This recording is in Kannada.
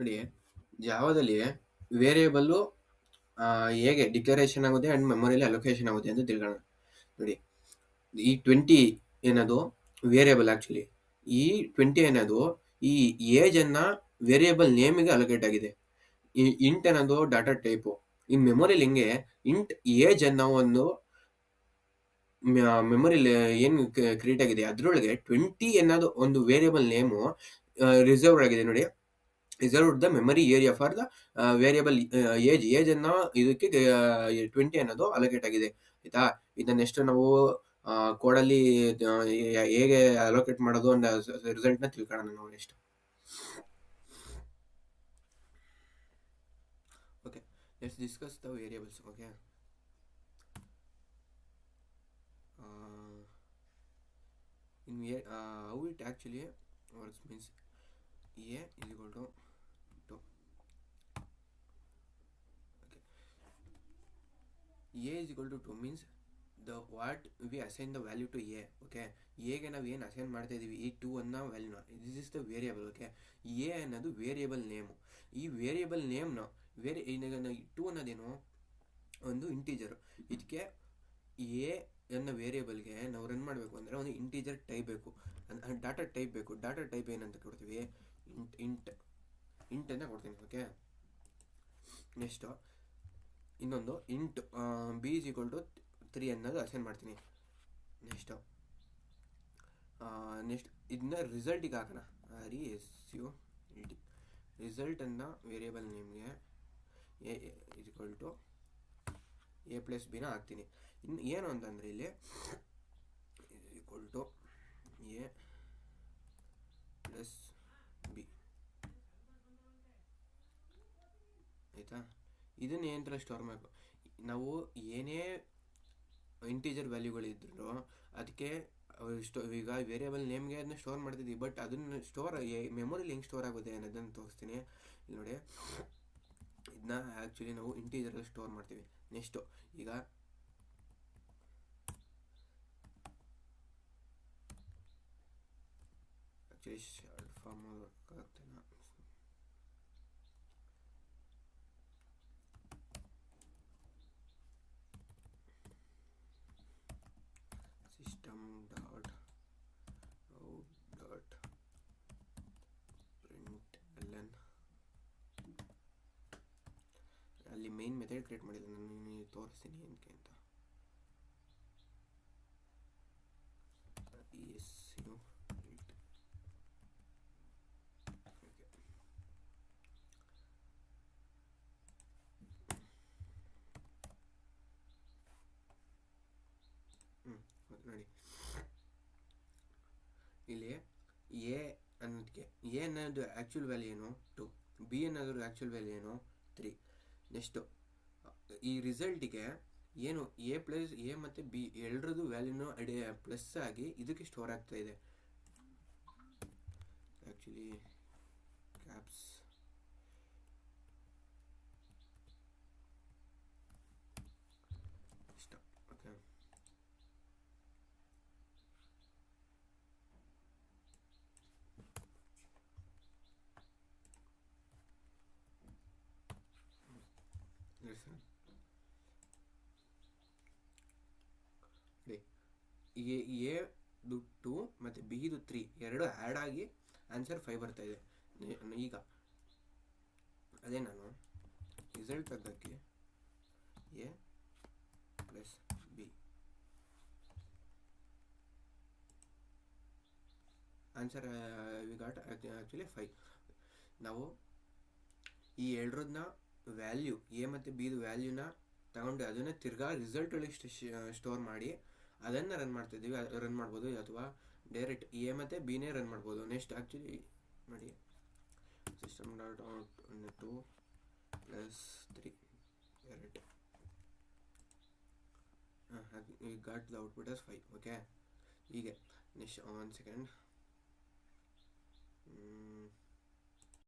ನೋಡಿ, ಜಾವಾದಲ್ಲಿ ವೇರಿಯೇಬಲ್ಲು ಹೇಗೆ ಡಿಕ್ಲರೇಷನ್ ಆಗುತ್ತೆ ಆ್ಯಂಡ್ ಮೆಮೊರಿಯಲ್ಲಿ ಅಲೋಕೇಶನ್ ಆಗುತ್ತೆ ಅಂತ ತಿಳ್ಕೊಳ್ಳೋಣ. ನೋಡಿ, ಈ 20 ಏನದು ವೇರಿಯೇಬಲ್ ಆ್ಯಕ್ಚುಲಿ. ಈ 20 ಅನ್ನೋದು ಈ ಏಜನ್ನು ವೇರಿಯೇಬಲ್ ನೇಮಿಗೆ ಅಲೋಕೇಟ್ ಆಗಿದೆ. ಈ ಇಂಟ್ ಅನ್ನೋದು ಡಾಟಾ ಟೈಪು. ಈ ಮೆಮೊರಿಲಿ ಹಿಂಗೆ ಇಂಟ್ ಏಜ್ ಅನ್ನೋ ಒಂದು ಮೆಮೊರಿಲಿ ಏನು ಕ್ರಿಯೇಟ್ ಆಗಿದೆ ಅದರೊಳಗೆ 20 ಅನ್ನೋದು ಒಂದು ವೇರಿಯೇಬಲ್ ನೇಮು ರಿಸರ್ವ್ಡ್ ಆಗಿದೆ. ನೋಡಿ, reserved the memory area for the variable age ಅನ್ನ ಇದಕ್ಕೆ 20 ಅನ್ನೋದು ಅಲೋಕೇಟ್ ಆಗಿದೆ. ಆಯ್ತಾ? ಇದನ್ನ ನೆಕ್ಸ್ಟ್ ನಾವು ಕೋಡಲ್ಲಿ ಹೇಗೆ ಅಲೋಕೇಟ್ ಮಾಡೋದು ಅನ್ನೋ ರಿಸಲ್ಟ್ನ ತಿಳ್ಕೊಳ್ಳೋಣ ನಾವು next. Okay, let's discuss the variables. Okay, how it actually works means a is equal to 2. Okay, a is equal to 2 means the what we assign the value to a. Okay, a ಗೆ ನಾವು ಏನು ಅಸೈನ್ ಮಾಡ್ತಾ ಇದೀವಿ ಈ 2 ಅನ್ನೋ ವ್ಯಾಲ್ಯೂನ, this is the variable. Okay, a ಅನ್ನೋದು ವೇರಿಯೇಬಲ್ ನೇಮು. ಈ ವೇರಿಯೇಬಲ್ ನೇಮ್ನ ಈಗ 2 ಅನ್ನೋದೇನು ಒಂದು ಇಂಟೀಜರ್. ಇದಕ್ಕೆ ಎ ಅನ್ನೋ ವೇರಿಯೇಬಲ್ಗೆ ನಾವು ರನ್ ಮಾಡಬೇಕು ಅಂದರೆ ಒಂದು ಇಂಟೀಜರ್ ಟೈಪ್ ಬೇಕು, ಡಾಟಾ ಟೈಪ್ ಬೇಕು. ಡಾಟಾ ಟೈಪ್ ಏನಂತ ಕೊಡ್ತೀವಿ? ಇಂಟ್ ಅಂತ ಕೊಡ್ತೀನಿ. ಓಕೆ, ನೆಕ್ಸ್ಟು ಇನ್ನೊಂದು int b is equal to 3 ಅನ್ನೋದು ಅಸೈನ್ ಮಾಡ್ತೀನಿ. ನೆಕ್ಸ್ಟ್ ಇದನ್ನ ರಿಸಲ್ಟಿಗೆ ಹಾಕೋಣ. RESULT ರಿಸಲ್ಟನ್ನು ವೇರಿಯೇಬಲ್ ನೇಮ್ಗೆ a is equal to A+B ಹಾಕ್ತೀನಿ. ಇನ್ನು ಏನು ಅಂತಂದರೆ ಇಲ್ಲಿ ಈಕ್ವಲ್ ಟು A+B. ಆಯಿತಾ? ಇದನ್ನು ಏನಂತ ಸ್ಟೋರ್ ಮಾಡಬೇಕು. ನಾವು ಏನೇ ಇಂಟೀಜರ್ ವ್ಯಾಲ್ಯೂಗಳಿದ್ರು ಅದಕ್ಕೆ ಈಗ ವೇರಿಯೇಬಲ್ ನೇಮ್ಗೆ ಅದನ್ನ ಸ್ಟೋರ್ ಮಾಡ್ತಿದ್ವಿ. ಬಟ್ ಅದನ್ನು ಸ್ಟೋರ್ ಮೆಮೊರಿಲಿ ಹೆಂಗೆ ಸ್ಟೋರ್ ಆಗುತ್ತೆ ಅನ್ನೋದನ್ನು ತೋರಿಸ್ತೀನಿ. ಇಲ್ಲಿ ನೋಡಿ, ಇದನ್ನ ಆ್ಯಕ್ಚುಲಿ ನಾವು ಇಂಟೀಜರಲ್ಲಿ ಸ್ಟೋರ್ ಮಾಡ್ತೀವಿ. ನೆಕ್ಸ್ಟು ಈಗ ಆ್ಯಕ್ಚುಲಿ ಶಾರ್ಟ್ ಫಾರ್ಮ್ ವರ್ಕ್ ಆಗ್ತಾನೆ. System dot out dot println. ಅಲ್ಲಿ ಮೇನ್ ಮೆಥಡ್ ಕ್ರಿಯೇಟ್ ಮಾಡಿಲ್ಲ, ನಾನು ನಿಮಗೆ ತೋರಿಸ್ತೀನಿ ಏನಕ್ಕೆ ಅಂತ. ನೋಡಿ, ಇಲ್ಲಿ ಎ ಅನ್ನೋದಕ್ಕೆ ಎ ಅನ್ನೋದು ಆ್ಯಕ್ಚುಲ್ ವ್ಯಾಲ್ಯೂ ಏನು 2, ಬಿ ಅನ್ನೋದ್ರ ಆ್ಯಕ್ಚುಲ್ ವ್ಯಾಲ್ಯೂ ಏನು 3. ನೆಕ್ಸ್ಟು ಈ ರಿಸಲ್ಟಿಗೆ ಏನು ಎ ಮತ್ತು ಬಿ ಎರಡರದ್ದು ವ್ಯಾಲ್ಯೂನು ಪ್ಲಸ್ ಆಗಿ ಇದಕ್ಕೆ ಸ್ಟೋರ್ ಆಗ್ತಾ ಇದೆ. ಆ್ಯಕ್ಚುಲಿ ಕ್ಯಾಪ್ಸ್ ಇಷ್ಟ. ಓಕೆ, ಎದು 2 ಮತ್ತು ಬಿದು 3 ಎರಡು ಆ್ಯಡ್ ಆಗಿ ಆನ್ಸರ್ 5 ಬರ್ತಾ ಇದೆ. ಈಗ ಅದೇ ನಾನು ರಿಸಲ್ಟ್ ತೆಗೆದಕ್ಕೆ A+B answer we got actually 5. ನಾವು ಈ ಎರಡರನ್ನ ವ್ಯಾಲ್ಯೂ ಎ ಮತ್ತು ಬಿದು ವ್ಯಾಲ್ಯೂನ ತಗೊಂಡು ಅದನ್ನು ತಿರ್ಗಾ ರಿಸಲ್ಟ್ ಒಳಗೆ ಸ್ಟೋರ್ ಮಾಡಿ ಅದನ್ನು ರನ್ ಮಾಡ್ತಿದ್ದೀವಿ. ರನ್ ಮಾಡ್ಬೋದು ಅಥವಾ ಡೈರೆಕ್ಟ್ ಎ ಮತ್ತು ಬಿನೇ ರನ್ ಮಾಡ್ಬೋದು. ನೆಕ್ಸ್ಟ್ ಆ್ಯಕ್ಚುಲಿ ನೋಡಿ, system dot out 2 + 3 2 we got the output as 5. Okay, ಹೀಗೆ ನೆಕ್ಸ್ಟ್ 1 ಸೆಕೆಂಡ್.